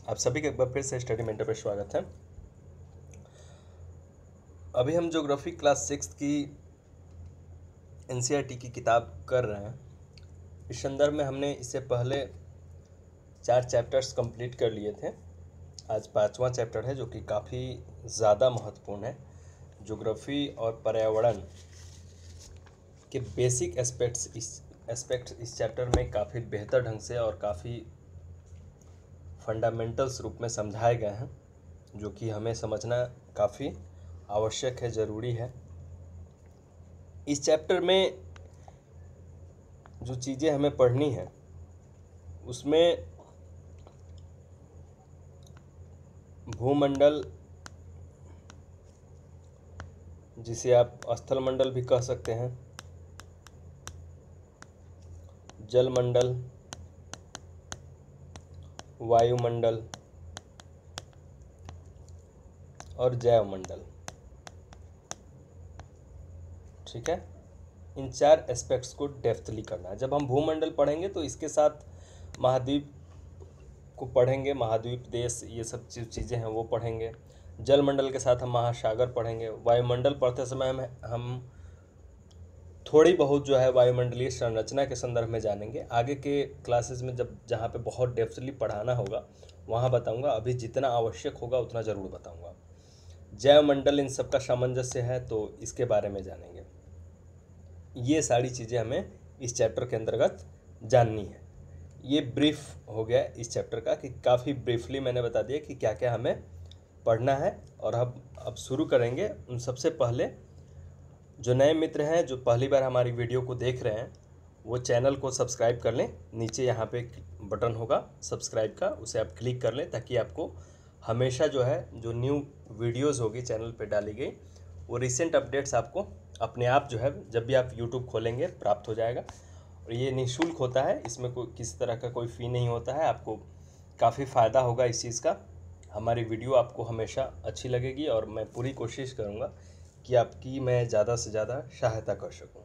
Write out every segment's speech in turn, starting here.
आप सभी का एक बार फिर से स्टडी मेंटर पर स्वागत है। अभी हम ज्योग्राफी क्लास 6 की एनसीईआरटी की किताब कर रहे हैं। इस संदर्भ में हमने इससे पहले 4 चैप्टर्स कंप्लीट कर लिए थे। आज 5वां चैप्टर है जो कि काफ़ी ज़्यादा महत्वपूर्ण है। ज्योग्राफी और पर्यावरण के बेसिक एस्पेक्ट्स इस चैप्टर में काफ़ी बेहतर ढंग से और काफ़ी फंडामेंटल्स रूप में समझाए गए हैं, जो कि हमें समझना काफ़ी आवश्यक है, ज़रूरी है। इस चैप्टर में जो चीज़ें हमें पढ़नी है उसमें भूमंडल, जिसे आप स्थल मंडल भी कह सकते हैं, जलमंडल, वायुमंडल और जैवमंडल, ठीक है। इन 4 एस्पेक्ट्स को डेप्थली करना है। जब हम भूमंडल पढ़ेंगे तो इसके साथ महाद्वीप को पढ़ेंगे, महाद्वीप देश, ये सब चीज़ें हैं वो पढ़ेंगे। जलमंडल के साथ हम महासागर पढ़ेंगे। वायुमंडल पढ़ते समय हम थोड़ी बहुत जो है वायुमंडलीय संरचना के संदर्भ में जानेंगे। आगे के क्लासेस में जहाँ पे बहुत डेप्थली पढ़ाना होगा वहाँ बताऊँगा। अभी जितना आवश्यक होगा उतना ज़रूर बताऊँगा। जैवमंडल इन सब का सामंजस्य है तो इसके बारे में जानेंगे। ये सारी चीज़ें हमें इस चैप्टर के अंतर्गत जाननी है। ये ब्रीफ हो गया इस चैप्टर का कि काफ़ी ब्रीफली मैंने बता दिया कि क्या क्या हमें पढ़ना है। और अब शुरू करेंगे। उन सबसे पहले जो नए मित्र हैं, जो पहली बार हमारी वीडियो को देख रहे हैं, वो चैनल को सब्सक्राइब कर लें। नीचे यहाँ पे बटन होगा सब्सक्राइब का, उसे आप क्लिक कर लें ताकि आपको हमेशा जो है जो न्यू वीडियोज़ होगी चैनल पे डाली गई वो रिसेंट अपडेट्स आपको अपने आप जो है जब भी आप यूट्यूब खोलेंगे प्राप्त हो जाएगा। और ये निःशुल्क होता है, इसमें कोई किसी तरह का कोई फ़ी नहीं होता है। आपको काफ़ी फ़ायदा होगा इस चीज़ का। हमारी वीडियो आपको हमेशा अच्छी लगेगी और मैं पूरी कोशिश करूँगा कि आपकी मैं ज़्यादा से ज़्यादा सहायता कर सकूँ,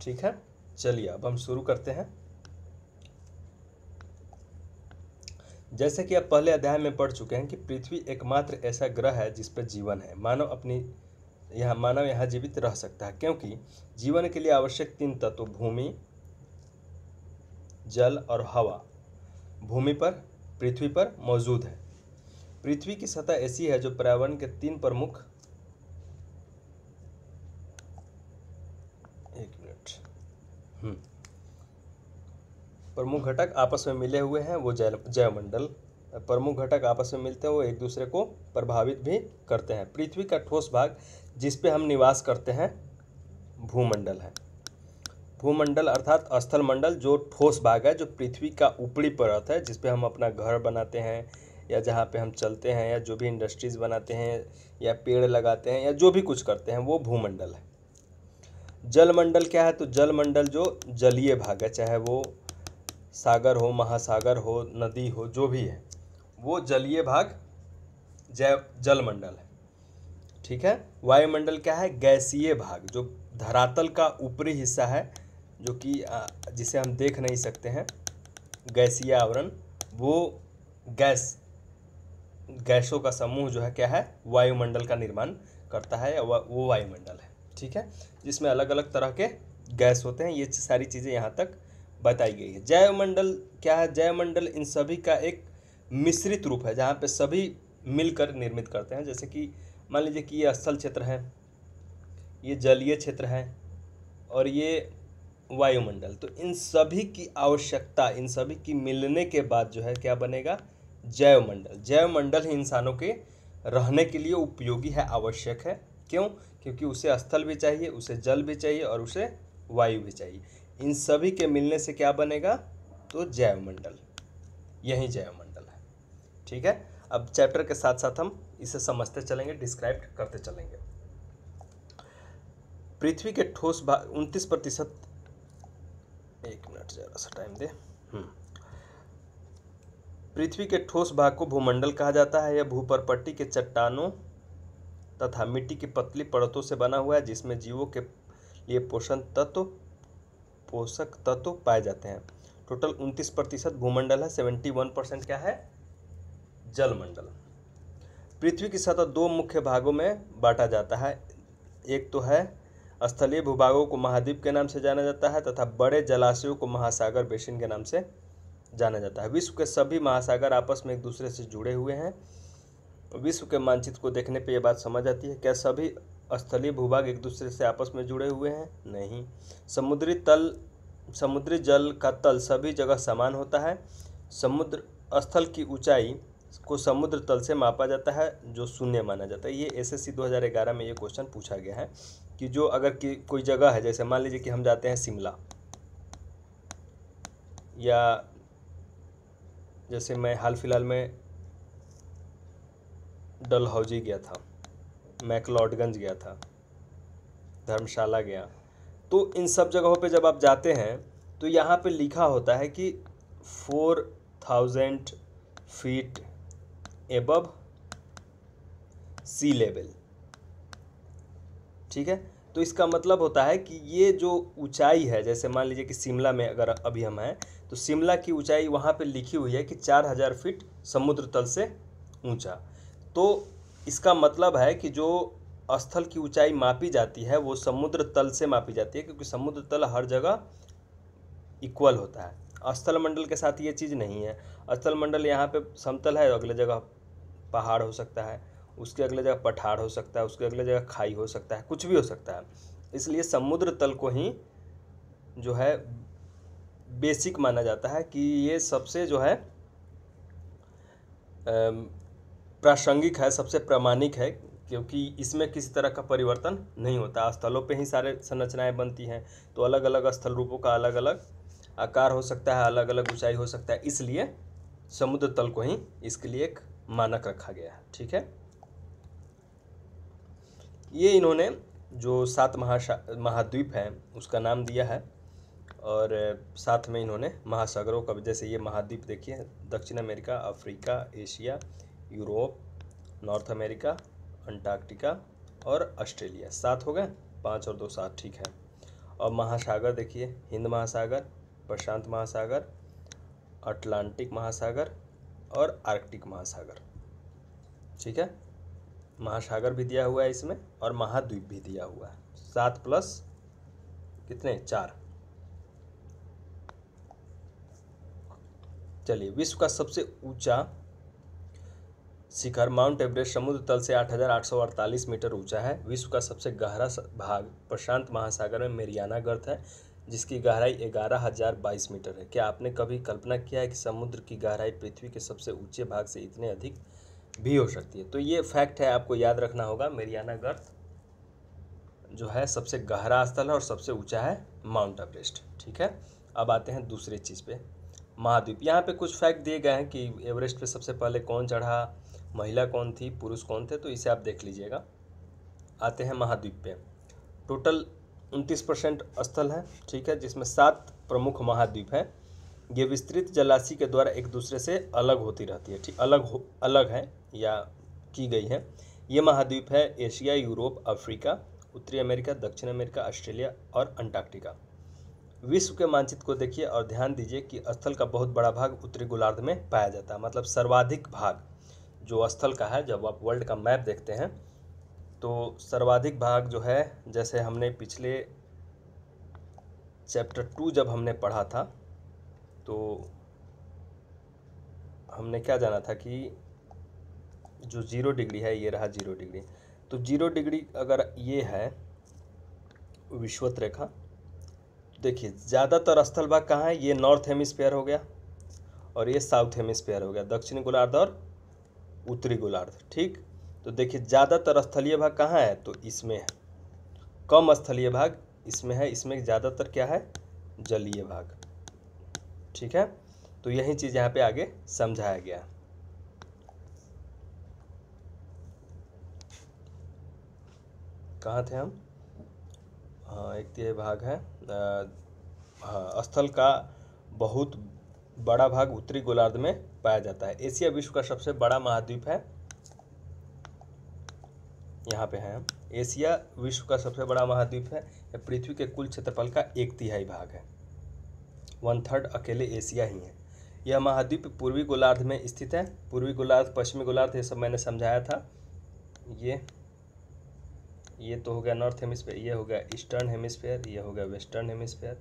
ठीक है। चलिए अब हम शुरू करते हैं। जैसे कि आप पहले अध्याय में पढ़ चुके हैं कि पृथ्वी एकमात्र ऐसा ग्रह है जिस पर जीवन है। मानव यहाँ जीवित रह सकता है क्योंकि जीवन के लिए आवश्यक 3 तत्व भूमि, जल और हवा भूमि पर, पृथ्वी पर मौजूद है। पृथ्वी की सतह ऐसी है जो पर्यावरण के 3 प्रमुख घटक आपस में मिले हुए हैं, वो जैवमंडल। प्रमुख घटक आपस में मिलते हैं, वो एक दूसरे को प्रभावित भी करते हैं। पृथ्वी का ठोस भाग जिस पे हम निवास करते हैं भूमंडल है। भूमंडल अर्थात स्थल मंडल जो ठोस भाग है, जो पृथ्वी का ऊपरी परत है, जिस पे हम अपना घर बनाते हैं या जहाँ पे हम चलते हैं या जो भी इंडस्ट्रीज बनाते हैं या पेड़ लगाते हैं या जो भी कुछ करते हैं, वो भूमंडल है। जलमंडल क्या है? तो जलमंडल जो जलीय भाग है, चाहे वो सागर हो, महासागर हो, नदी हो, जो भी है, वो जलीय भाग जलमंडल है, ठीक है। वायुमंडल क्या है? गैसीय भाग, जो धरातल का ऊपरी हिस्सा है, जो कि जिसे हम देख नहीं सकते हैं, गैसीय आवरण, वो गैसों का समूह जो है क्या है? वायुमंडल का निर्माण करता है, या वो वायुमंडल है, ठीक है, जिसमें अलग अलग तरह के गैस होते हैं। ये सारी चीज़ें यहाँ तक बताई गई है। जैवमंडल क्या है? जैवमंडल इन सभी का एक मिश्रित रूप है जहाँ पे सभी मिलकर निर्मित करते हैं। जैसे कि मान लीजिए कि ये स्थल क्षेत्र है, ये जलीय क्षेत्र है और ये वायुमंडल। तो इन सभी की आवश्यकता, इन सभी की मिलने के बाद जो है क्या बनेगा? जैवमंडल। जैवमंडल ही इंसानों के रहने के लिए उपयोगी है, आवश्यक है। क्यों? क्योंकि उसे स्थल भी चाहिए, उसे जल भी चाहिए और उसे वायु भी चाहिए। इन सभी के मिलने से क्या बनेगा? तो जैवमंडल, यही जैवमंडल है, ठीक है। अब चैप्टर के साथ साथ हम इसे समझते चलेंगे, डिस्क्राइब करते चलेंगे। पृथ्वी के ठोस भाग 29%, एक मिनट जरा सा टाइम दे। पृथ्वी के ठोस भाग को भूमंडल कहा जाता है। यह भूपरपट्टी के चट्टानों तथा मिट्टी की पतली परतों से बना हुआ है जिसमें जीवों के लिए पोषक तत्व पाए जाते हैं। टोटल 29% भूमंडल है, 71% क्या है? जलमंडल। पृथ्वी की सतह दो मुख्य भागों में बांटा जाता है। एक तो है स्थलीय भूभागों को महाद्वीप के नाम से जाना जाता है तथा बड़े जलाशयों को महासागर बेसिन के नाम से जाना जाता है। विश्व के सभी महासागर आपस में एक दूसरे से जुड़े हुए हैं। विश्व के मानचित्र को देखने पे ये बात समझ आती है। क्या सभी स्थलीय भूभाग एक दूसरे से आपस में जुड़े हुए हैं? नहीं। समुद्री जल का तल सभी जगह समान होता है। समुद्र स्थल की ऊंचाई को समुद्र तल से मापा जाता है जो शून्य माना जाता है। ये एसएससी 2011 में ये क्वेश्चन पूछा गया है कि जो अगर कोई जगह है, जैसे मान लीजिए कि हम जाते हैं शिमला, या जैसे मैं हाल फिलहाल में डलहौजी गया था, मैक्लोडगंज गया था, धर्मशाला गया, तो इन सब जगहों पे जब आप जाते हैं तो यहाँ पे लिखा होता है कि 4000 फीट एबव सी लेवल। ठीक है, तो इसका मतलब होता है कि ये जो ऊंचाई है, जैसे मान लीजिए कि शिमला में अगर अभी हम हैं तो शिमला की ऊंचाई वहाँ पे लिखी हुई है कि 4000 फीट समुद्र तल से ऊंचा। तो इसका मतलब है कि जो स्थल की ऊंचाई मापी जाती है वो समुद्र तल से मापी जाती है, क्योंकि समुद्र तल हर जगह इक्वल होता है। स्थल मंडल के साथ ये चीज़ नहीं है। स्थल मंडल यहाँ पे समतल है, अगले जगह पहाड़ हो सकता है, उसके अगले जगह पठार हो सकता है, उसके अगले जगह खाई हो सकता है, कुछ भी हो सकता है। इसलिए समुद्र तल को ही जो है बेसिक माना जाता है कि ये सबसे जो है प्रासंगिक है, सबसे प्रामाणिक है, क्योंकि इसमें किसी तरह का परिवर्तन नहीं होता। स्थलों पे ही सारे संरचनाएं बनती हैं, तो अलग अलग स्थल रूपों का अलग अलग आकार हो सकता है, अलग अलग ऊंचाई हो सकता है, इसलिए समुद्र तल को ही इसके लिए एक मानक रखा गया है। ठीक है, ये इन्होंने जो 7 महाद्वीप हैं उसका नाम दिया है, और साथ में इन्होंने महासागरों का, जैसे ये महाद्वीप देखिए, दक्षिण America, Africa, Asia, Europe, north America, Antarctica और ऑस्ट्रेलिया। 7 हो गए, 5 और 2 7, ठीक है। और महासागर देखिए, हिंद महासागर, प्रशांत महासागर, अटलांटिक महासागर और आर्कटिक महासागर। ठीक है, महासागर भी दिया हुआ है इसमें और महाद्वीप भी दिया हुआ है। 7 प्लस कितने, 4। चलिए, विश्व का सबसे ऊंचा शिखर माउंट एवरेस्ट समुद्र तल से 8848 मीटर ऊंचा है। विश्व का सबसे गहरा भाग प्रशांत महासागर में मेरियाना गर्त है, जिसकी गहराई 11022 मीटर है। क्या आपने कभी कल्पना किया है कि समुद्र की गहराई पृथ्वी के सबसे ऊंचे भाग से इतने अधिक भी हो सकती है? तो ये फैक्ट है, आपको याद रखना होगा। मेरियाना गर्त जो है सबसे गहरा स्थल है और सबसे ऊंचा है माउंट एवरेस्ट। ठीक है, अब आते हैं दूसरी चीज़ पे, महाद्वीप। यहाँ पे कुछ फैक्ट दिए गए हैं कि एवरेस्ट पे सबसे पहले कौन चढ़ा, महिला कौन थी, पुरुष कौन थे, तो इसे आप देख लीजिएगा। आते हैं महाद्वीप पे। टोटल 29% स्थल है, ठीक है, जिसमें 7 प्रमुख महाद्वीप हैं। ये विस्तृत जलाशय के द्वारा एक दूसरे से अलग होती रहती है, ठीक, अलग है या की गई है। ये महाद्वीप है एशिया, यूरोप, अफ्रीका, उत्तरी अमेरिका, दक्षिण अमेरिका, ऑस्ट्रेलिया और अंटार्कटिका। विश्व के मानचित्र को देखिए और ध्यान दीजिए कि स्थल का बहुत बड़ा भाग उत्तरी गोलार्ध में पाया जाता है। मतलब सर्वाधिक भाग जो स्थल का है, जब आप वर्ल्ड का मैप देखते हैं तो सर्वाधिक भाग जो है, जैसे हमने पिछले चैप्टर 2 जब हमने पढ़ा था तो हमने क्या जाना था कि जो 0 डिग्री है, ये रहा 0 डिग्री। तो 0 डिग्री अगर ये है विषुवत रेखा, देखिए ज़्यादातर स्थल भाग कहाँ है, ये नॉर्थ हेमिस्फीयर हो गया और ये साउथ हेमिस्फीयर हो गया, दक्षिणी गोलार्ध और उत्तरी गोलार्ध। ठीक, तो देखिए ज़्यादातर स्थलीय भाग कहाँ है, तो इसमें है। कम स्थलीय भाग इसमें है, इसमें ज़्यादातर क्या है, जलीय भाग। ठीक है, तो यही चीज़ यहाँ पे आगे समझाया गया। कहाँ थे हम? हाँ, एक तो ये भाग है, हाँ, स्थल का बहुत बड़ा भाग उत्तरी गोलार्ध में पाया जाता है। एशिया विश्व का सबसे बड़ा महाद्वीप है, यहाँ पे है हम। एशिया विश्व का सबसे बड़ा महाद्वीप है। यह पृथ्वी के कुल क्षेत्रफल का 1/3 भाग है, 1/3 अकेले एशिया ही है। यह महाद्वीप पूर्वी गोलार्ध में स्थित है। पूर्वी गोलार्ध, पश्चिमी गोलार्ध, ये सब मैंने समझाया था। ये तो हो गया नॉर्थ हेमिस्फेयर, ये हो गया ईस्टर्न हेमिस्फेयर, ये हो गया वेस्टर्न हेमिस्फेयर।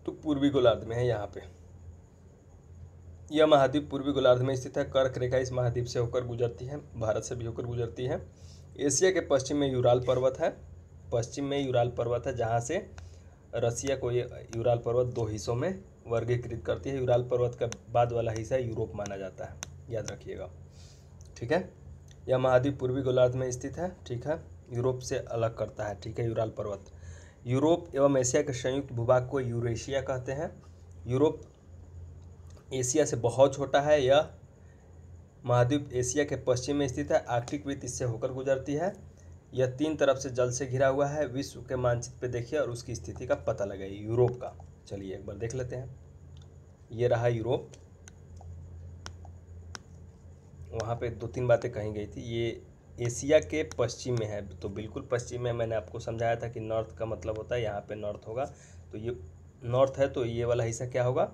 तो पूर्वी गोलार्ध में है यहाँ पे। यह महाद्वीप पूर्वी गोलार्ध में स्थित है। कर्क रेखा इस महाद्वीप से होकर गुजरती है, भारत से भी होकर गुजरती है। एशिया के पश्चिम में यूराल पर्वत है। पश्चिम में यूराल पर्वत है, जहाँ से रसिया को ये यूराल पर्वत दो हिस्सों में वर्गीकृत करती है। यूराल पर्वत का बाद वाला हिस्सा यूरोप माना जाता है, याद रखिएगा। ठीक है, यह महाद्वीप पूर्वी गोलार्ध में स्थित है। ठीक है, यूरोप से अलग करता है। ठीक है, यूराल पर्वत यूरोप एवं एशिया के संयुक्त भूभाग को यूरेशिया कहते हैं। यूरोप एशिया से बहुत छोटा है। यह महाद्वीप एशिया के पश्चिम में स्थित है। आर्कटिक वृत्त इससे होकर गुजरती है। यह 3 तरफ से जल से घिरा हुआ है। विश्व के मानचित्र पे देखिए और उसकी स्थिति का पता लगाइए यूरोप का। चलिए एक बार देख लेते हैं। ये रहा यूरोप, वहाँ पे 2-3 बातें कही गई थी। ये एशिया के पश्चिम में है, तो बिल्कुल पश्चिम में। मैंने आपको समझाया था कि नॉर्थ का मतलब होता है यहाँ पे नॉर्थ होगा, तो ये नॉर्थ है, तो ये वाला हिस्सा क्या होगा,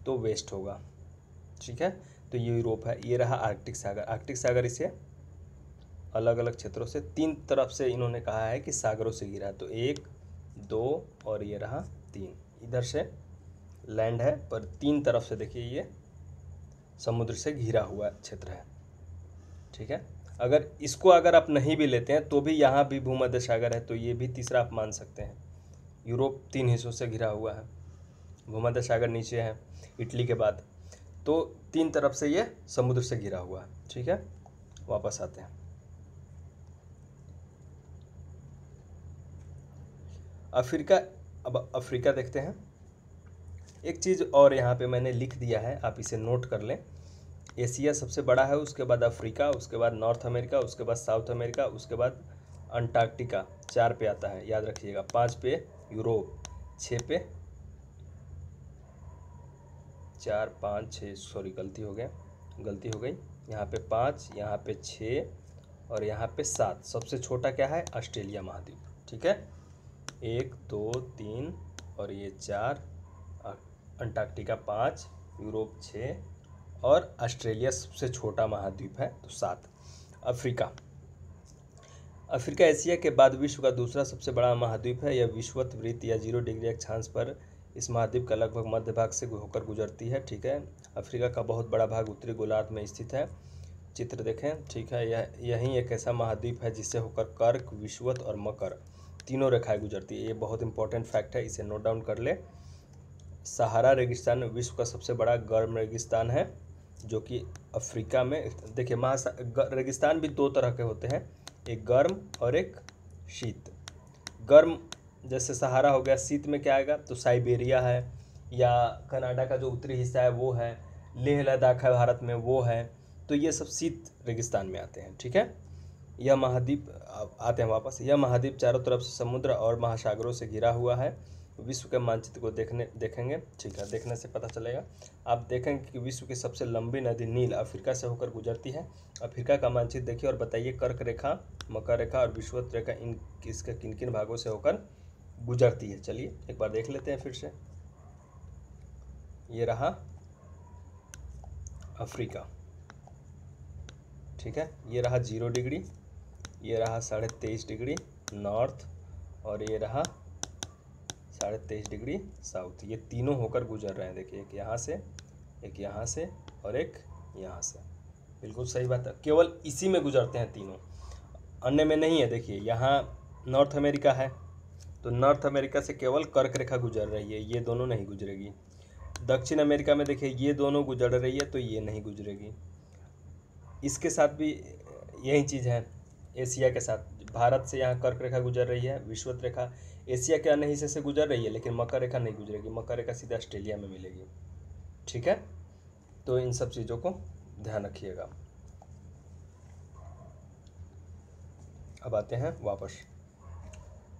तो वेस्ट होगा। ठीक है, तो ये यूरोप है। ये रहा आर्कटिक सागर। आर्कटिक सागर इसे अलग अलग क्षेत्रों से 3 तरफ से इन्होंने कहा है कि सागरों से घिरा है। तो 1, 2 और ये रहा 3। इधर से लैंड है, पर 3 तरफ से देखिए ये समुद्र से घिरा हुआ क्षेत्र है। ठीक है, अगर आप नहीं भी लेते हैं तो भी यहाँ भी भूमध्य सागर है, तो ये भी तीसरा आप मान सकते हैं। यूरोप 3 हिस्सों से घिरा हुआ है, भूमध्य सागर नीचे है इटली के बाद, तो 3 तरफ से ये समुद्र से घिरा हुआ है। ठीक है, वापस आते हैं। अफ्रीका, अब अफ्रीका देखते हैं। एक चीज़ और यहाँ पे मैंने लिख दिया है, आप इसे नोट कर लें। एशिया सबसे बड़ा है, उसके बाद अफ्रीका, उसके बाद नॉर्थ अमेरिका, उसके बाद साउथ अमेरिका, उसके बाद अंटार्कटिका 4 पे आता है, याद रखिएगा। 5 पे यूरोप, 6 पे 4, 5, 6, सॉरी गलती हो गई। यहाँ पे 5, यहाँ पे 6 और यहाँ पे 7। सबसे छोटा क्या है, ऑस्ट्रेलिया महाद्वीप। ठीक है, 1, 2, 3 और ये 4, अंटार्कटिका 5, यूरोप 6 और ऑस्ट्रेलिया सबसे छोटा महाद्वीप है, तो 7। अफ्रीका एशिया के बाद विश्व का दूसरा सबसे बड़ा महाद्वीप है। यह विषुवत वृत्त या 0 डिग्री अक्षांश पर इस महाद्वीप का लगभग मध्य भाग से होकर गुजरती है। ठीक है, अफ्रीका का बहुत बड़ा भाग उत्तरी गोलार्ध में स्थित है। चित्र देखें। ठीक है, यही एक ऐसा महाद्वीप है जिससे होकर कर्क, विषुवत और मकर तीनों रेखाएं गुजरती है। ये बहुत इंपॉर्टेंट फैक्ट है, इसे नोट डाउन कर ले। सहारा रेगिस्तान विश्व का सबसे बड़ा गर्म रेगिस्तान है, जो कि अफ्रीका में। देखिए, रेगिस्तान भी 2 तरह के होते हैं, एक गर्म और एक शीत। गर्म जैसे सहारा हो गया, शीत में क्या आएगा, तो साइबेरिया है, या कनाडा का जो उत्तरी हिस्सा है वो है, लेह लद्दाख है भारत में, वो है। तो ये सब शीत रेगिस्तान में आते हैं। ठीक है, यह महाद्वीप, आते हैं वापस। यह महाद्वीप चारों तरफ से समुद्र और महासागरों से घिरा हुआ है। विश्व के मानचित्र को देखेंगे। ठीक है, देखने से पता चलेगा। आप देखेंगे कि विश्व की सबसे लंबी नदी नील अफ्रीका से होकर गुजरती है। अफ्रीका का मानचित्र देखिए और बताइए कर्क रेखा, मकर रेखा और विषुवत रेखा इसके किन किन भागों से होकर गुजरती है। चलिए एक बार देख लेते हैं फिर से। ये रहा अफ्रीका। ठीक है, ये रहा 0 डिग्री, ये रहा 23.5 डिग्री नॉर्थ और ये रहा 23.5 डिग्री साउथ। ये तीनों होकर गुजर रहे हैं। देखिए, एक यहाँ से, एक यहाँ से और एक यहाँ से। बिल्कुल सही बात है, केवल इसी में गुजरते हैं तीनों, अन्य में नहीं है। देखिए, यहाँ नॉर्थ अमेरिका है, तो नॉर्थ अमेरिका से केवल कर्क रेखा गुजर रही है, ये दोनों नहीं गुजरेगी। दक्षिण अमेरिका में देखिए ये दोनों गुजर रही है, तो ये नहीं गुजरेगी। इसके साथ भी यही चीज़ है, एशिया के साथ। भारत से यहाँ कर्क रेखा गुजर रही है, विषुवत रेखा एशिया के अन्य हिस्से से गुजर रही है, लेकिन मकर रेखा नहीं गुजरेगी। मकर रेखा सीधा ऑस्ट्रेलिया में मिलेगी। ठीक है, तो इन सब चीज़ों को ध्यान रखिएगा। अब आते हैं वापस।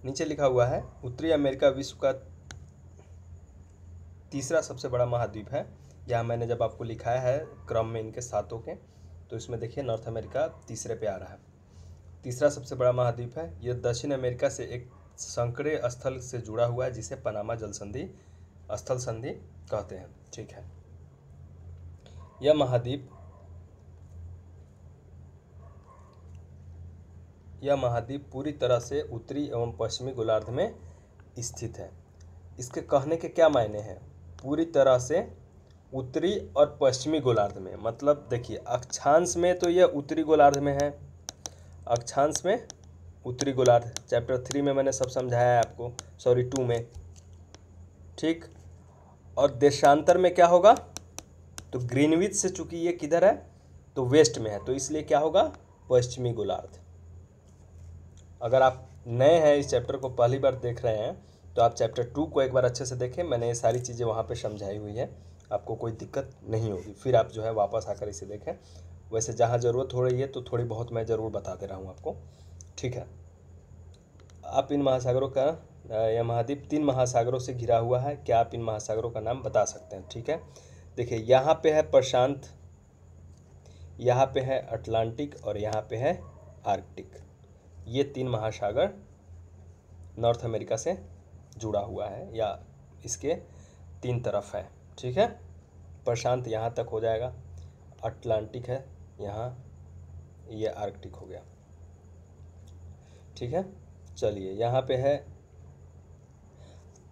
नीचे लिखा हुआ है उत्तरी अमेरिका विश्व का तीसरा सबसे बड़ा महाद्वीप है। यहाँ मैंने जब आपको लिखाया है क्रम में इनके सातों के, तो इसमें देखिए नॉर्थ अमेरिका तीसरे पे आ रहा है। तीसरा सबसे बड़ा महाद्वीप है। यह दक्षिण अमेरिका से एक संकरे स्थल से जुड़ा हुआ है, जिसे पनामा जल संधि स्थल संधि कहते हैं। ठीक है, यह महाद्वीप पूरी तरह से उत्तरी एवं पश्चिमी गोलार्ध में स्थित है। इसके कहने के क्या मायने हैं? पूरी तरह से उत्तरी और पश्चिमी गोलार्ध में, मतलब देखिए अक्षांश में तो यह उत्तरी गोलार्ध में है, अक्षांश में उत्तरी गोलार्ध, चैप्टर 3 में मैंने सब समझाया है आपको, सॉरी 2 में। ठीक, और देशांतर में क्या होगा? तो ग्रीनविच से चूंकि ये किधर है तो वेस्ट में है, तो इसलिए क्या होगा? पश्चिमी गोलार्ध। अगर आप नए हैं, इस चैप्टर को पहली बार देख रहे हैं, तो आप चैप्टर 2 को एक बार अच्छे से देखें, मैंने ये सारी चीज़ें वहाँ पे समझाई हुई है, आपको कोई दिक्कत नहीं होगी। फिर आप जो है वापस आकर इसे देखें। वैसे जहाँ ज़रूरत हो रही है तो थोड़ी बहुत मैं ज़रूर बता दे रहा हूँ आपको। ठीक है, आप इन महासागरों का, यह महाद्वीप 3 महासागरों से घिरा हुआ है। क्या आप इन महासागरों का नाम बता सकते हैं? ठीक है, देखिए यहाँ पे है प्रशांत, यहाँ पे है अटलांटिक और यहाँ पे है आर्कटिक। ये 3 महासागर नॉर्थ अमेरिका से जुड़ा हुआ है, या इसके 3 तरफ है। ठीक है, प्रशांत यहाँ तक हो जाएगा, अटलांटिक है यहाँ, ये आर्कटिक हो गया। ठीक है, चलिए यहाँ पे है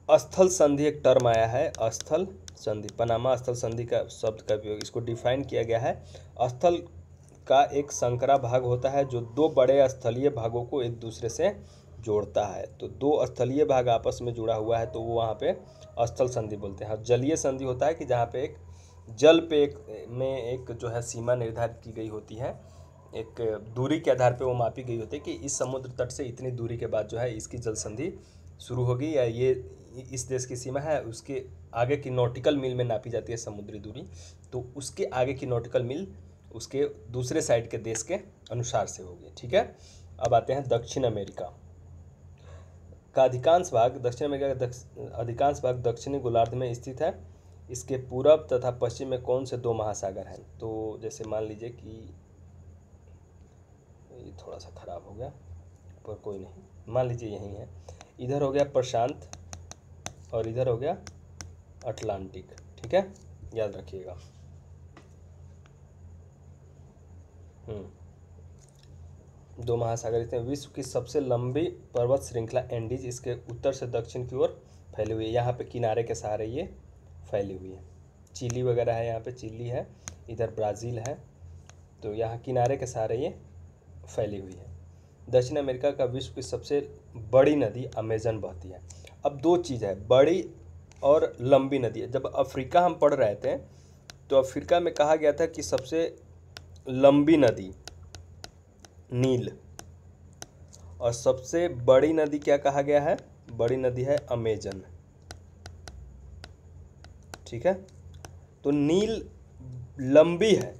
स्थल संधि, एक टर्म आया है स्थल संधि, पनामा स्थल संधि का शब्द का उपयोग, इसको डिफाइन किया गया है। स्थल का एक संकरा भाग होता है जो 2 बड़े स्थलीय भागों को एक दूसरे से जोड़ता है। तो 2 स्थलीय भाग आपस में जुड़ा हुआ है तो वो वहाँ पे स्थल संधि बोलते हैं। जलीय संधि होता है कि जहाँ पे एक जल पे एक जो है सीमा निर्धारित की गई होती है, एक दूरी के आधार पे वो मापी गई होती है कि इस समुद्र तट से इतनी दूरी के बाद जो है इसकी जल संधि शुरू होगी, या ये इस देश की सीमा है, उसके आगे की नॉटिकल मील में नापी जाती है समुद्री दूरी, तो उसके आगे की नॉटिकल मील उसके दूसरे साइड के देश के अनुसार से होगी। ठीक है, अब आते हैं दक्षिण अमेरिका का अधिकांश भाग। दक्षिण अमेरिका का अधिकांश भाग दक्षिणी गोलार्ध में स्थित है। इसके पूरब तथा पश्चिम में कौन से 2 महासागर हैं? तो जैसे मान लीजिए कि ये थोड़ा सा खराब हो गया, पर कोई नहीं, मान लीजिए यही है, इधर हो गया प्रशांत और इधर हो गया अटलांटिक। ठीक है, याद रखिएगा। 2 महासागर इसमें। विश्व की सबसे लंबी पर्वत श्रृंखला एंडीज इसके उत्तर से दक्षिण की ओर फैली हुई है। यहाँ पे किनारे के सहारे ये फैली हुई है। चिली वगैरह है, यहाँ पे चिली है, इधर ब्राज़ील है, तो यहाँ किनारे के सहारे ये फैली हुई है। दक्षिण अमेरिका का विश्व की सबसे बड़ी नदी अमेजन बहती है। अब 2 चीज़ है, बड़ी और लंबी नदी है। जब अफ्रीका हम पढ़ रहे थे तो अफ्रीका में कहा गया था कि सबसे लंबी नदी नील, और सबसे बड़ी नदी क्या कहा गया है? बड़ी नदी है अमेजन। ठीक है, तो नील लंबी है,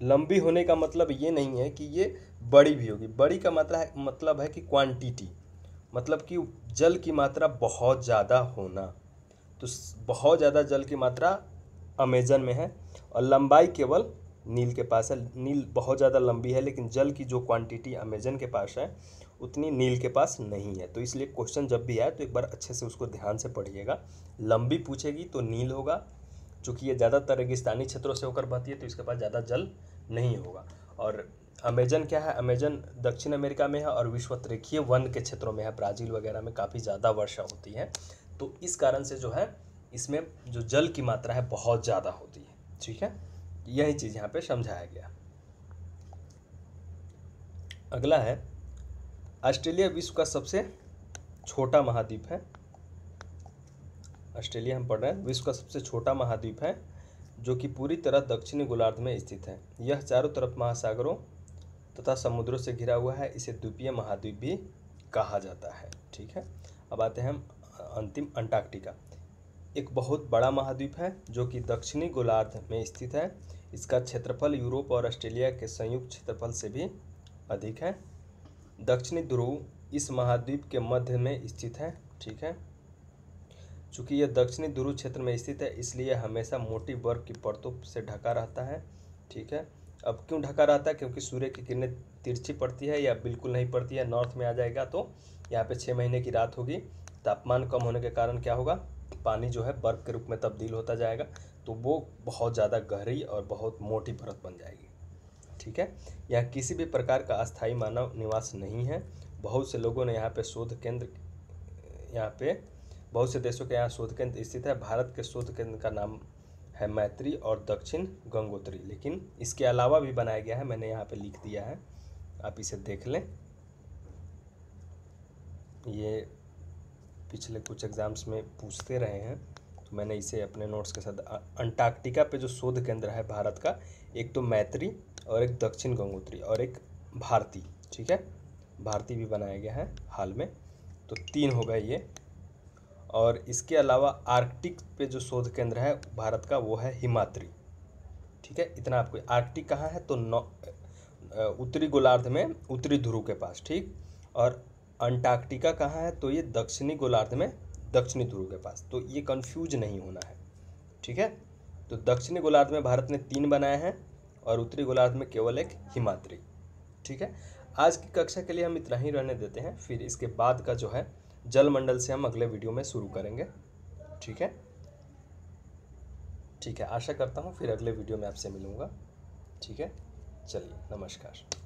लंबी होने का मतलब ये नहीं है कि ये बड़ी भी होगी। बड़ी का मतलब है कि क्वांटिटी, मतलब कि जल की मात्रा बहुत ज़्यादा होना। तो बहुत ज़्यादा जल की मात्रा अमेजन में है, और लंबाई केवल नील के पास है। नील बहुत ज़्यादा लंबी है, लेकिन जल की जो क्वांटिटी अमेजन के पास है उतनी नील के पास नहीं है। तो इसलिए क्वेश्चन जब भी आए तो एक बार अच्छे से उसको ध्यान से पढ़िएगा। लंबी पूछेगी तो नील होगा, चूँकि ये ज़्यादातर रेगिस्तानी क्षेत्रों से होकर बहती है तो इसके पास ज़्यादा जल नहीं होगा। और अमेजन क्या है? अमेजन दक्षिण अमेरिका में है और विषुवतरेखीय वन के क्षेत्रों में है, ब्राज़ील वगैरह में काफ़ी ज़्यादा वर्षा होती है, तो इस कारण से जो है इसमें जो जल की मात्रा है बहुत ज़्यादा होती है। ठीक है, यही चीज़ यहाँ पे समझाया गया। अगला है ऑस्ट्रेलिया विश्व का सबसे छोटा महाद्वीप है। ऑस्ट्रेलिया हम पढ़ रहे हैं, विश्व का सबसे छोटा महाद्वीप है जो कि पूरी तरह दक्षिणी गोलार्ध में स्थित है। यह चारों तरफ महासागरों तथा समुद्रों से घिरा हुआ है। इसे द्वीपीय महाद्वीप भी कहा जाता है। ठीक है, अब आते हैं हम अंतिम अंटार्कटिका। एक बहुत बड़ा महाद्वीप है जो कि दक्षिणी गोलार्ध में स्थित है। इसका क्षेत्रफल यूरोप और ऑस्ट्रेलिया के संयुक्त क्षेत्रफल से भी अधिक है। दक्षिणी ध्रुव इस महाद्वीप के मध्य में स्थित है। ठीक है, चूँकि यह दक्षिणी ध्रुव क्षेत्र में स्थित है इसलिए हमेशा मोटी बर्फ की परतों से ढका रहता है। ठीक है, अब क्यों ढका रहता है? क्योंकि सूर्य की किरणें तिरछी पड़ती है या बिल्कुल नहीं पड़ती है। नॉर्थ में आ जाएगा तो यहाँ पे 6 महीने की रात होगी, तापमान कम होने के कारण क्या होगा? पानी जो है बर्फ़ के रूप में तब्दील होता जाएगा, तो वो बहुत ज़्यादा गहरी और बहुत मोटी परत बन जाएगी। ठीक है, यहाँ किसी भी प्रकार का अस्थायी मानव निवास नहीं है। बहुत से लोगों ने यहाँ पे शोध केंद्र, यहाँ पे बहुत से देशों के यहाँ शोध केंद्र स्थित है। भारत के शोध केंद्र का नाम है मैत्री और दक्षिण गंगोत्री, लेकिन इसके अलावा भी बनाया गया है, मैंने यहाँ पे लिख दिया है, आप इसे देख लें। ये पिछले कुछ एग्ज़ाम्स में पूछते रहे हैं, तो मैंने इसे अपने नोट्स के साथ। अंटार्कटिका पे जो शोध केंद्र है भारत का, एक तो मैत्री और एक दक्षिण गंगोत्री और एक भारती। ठीक है, भारती भी बनाया गया है हाल में, तो 3 हो गए ये। और इसके अलावा आर्कटिक पे जो शोध केंद्र है भारत का, वो है हिमाद्री। ठीक है, इतना आपको। आर्कटिक कहाँ है, तो उत्तरी गोलार्ध में, उत्तरी ध्रुव के पास। ठीक, और अंटार्कटिका कहाँ है, तो ये दक्षिणी गोलार्ध में, दक्षिणी ध्रुव के पास। तो ये कंफ्यूज नहीं होना है। ठीक है, तो दक्षिणी गोलार्ध में भारत ने 3 बनाए हैं और उत्तरी गोलार्ध में केवल एक हिमाद्री। ठीक है, आज की कक्षा के लिए हम इतना ही रहने देते हैं, फिर इसके बाद का जो है जलमंडल से हम अगले वीडियो में शुरू करेंगे। ठीक है, ठीक है, आशा करता हूँ फिर अगले वीडियो में आपसे मिलूँगा। ठीक है, चलिए, नमस्कार।